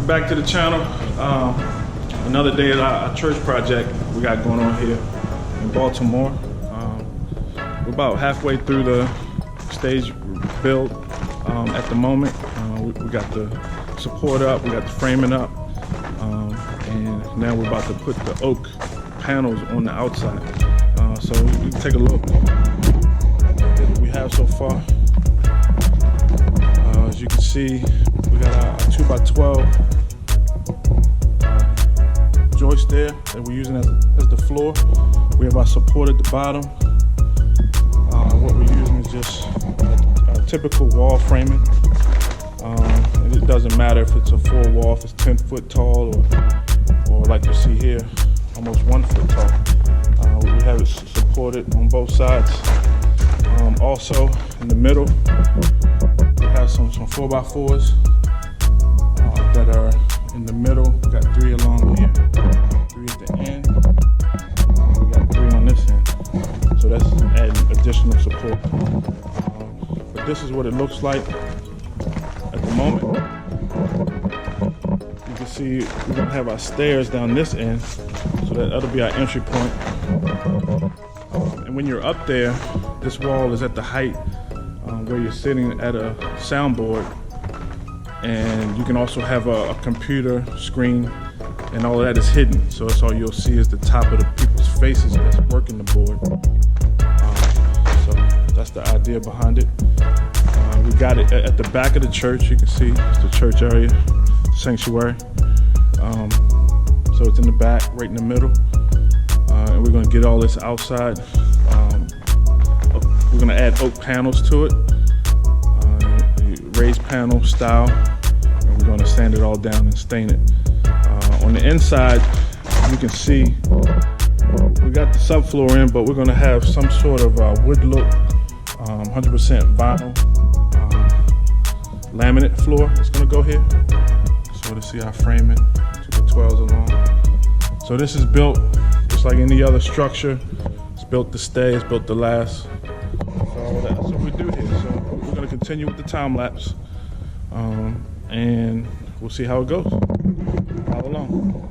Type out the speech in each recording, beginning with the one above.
back to the channel. Another day at our church project we got going on here in Baltimore. We're about halfway through the stage build at the moment. We got the support up, we got the framing up, and now we're about to put the oak panels on the outside. So you can take a look at what we have so far. As you can see, we got our 2x12 joist there that we're using as the floor. We have our support at the bottom. What we're using is just a typical wall framing. And it doesn't matter if it's a full wall, if it's 10 foot tall, or like you see here, almost 1 foot tall. We have it supported on both sides. Also, in the middle, we have some 4x4s that are in the middle. We got 3 along here, 3 at the end, and we got 3 on this end. So that's adding additional support. But this is what it looks like at the moment. You can see we're gonna have our stairs down this end, so that'll be our entry point. And when you're up there, this wall is at the height where you're sitting at a soundboard, and you can also have a computer screen, and all of that is hidden. So that's all you'll see is the top of the people's faces that's working the board. So that's the idea behind it. We got it at the back of the church. You can see it's the church area, sanctuary. So it's in the back, right in the middle. And we're gonna get all this outside. We're gonna add oak panels to it, raised panel style, and we're gonna sand it all down and stain it. On the inside, you can see we got the subfloor in, but we're gonna have some sort of wood look, 100% vinyl laminate floor that's gonna go here. So to see our framing, 2x12s along. So this is built just like any other structure. It's built to stay, it's built to last. So that's what we do here. So we're gonna continue with the time lapse, and we'll see how it goes. Follow along.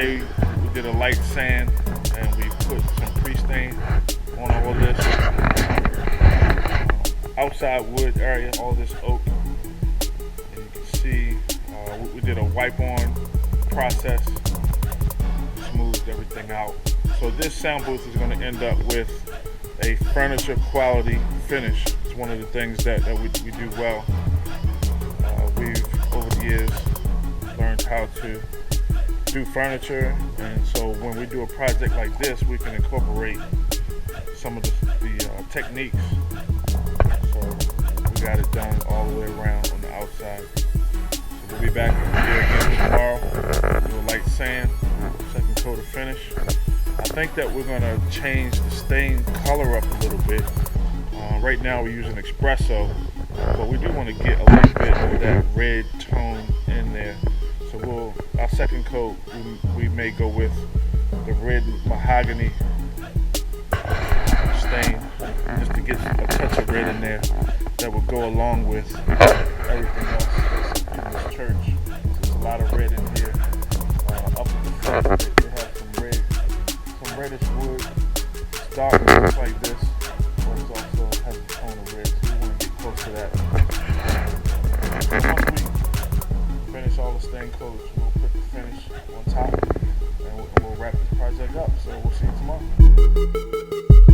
Today we did a light sand and we put some pre-stain on all of this. Outside wood area, all this oak. And you can see we did a wipe-on process, smoothed everything out. So this sound booth is going to end up with a furniture quality finish. It's one of the things that we do well. We've, over the years, learned how to do furniture, and so when we do a project like this, we can incorporate some of the techniques. So we got it done all the way around on the outside. So we'll be back here again tomorrow, do a light sand, second coat of finish. I think that we're gonna change the stain color up a little bit. Right now we're using espresso, but we do want to get a little bit of that red tone in there. So our second coat, we may go with the red mahogany stain, just to get a touch of red in there that will go along with everything else in this church. There's a lot of red in here. Up at the front, they have some reddish wood. It's dark just like this, but it also has a tone of red, so we want to get close to that. Once we finish all the stain coats, we'll put the finish on top, and we'll wrap this project up. So we'll see you tomorrow.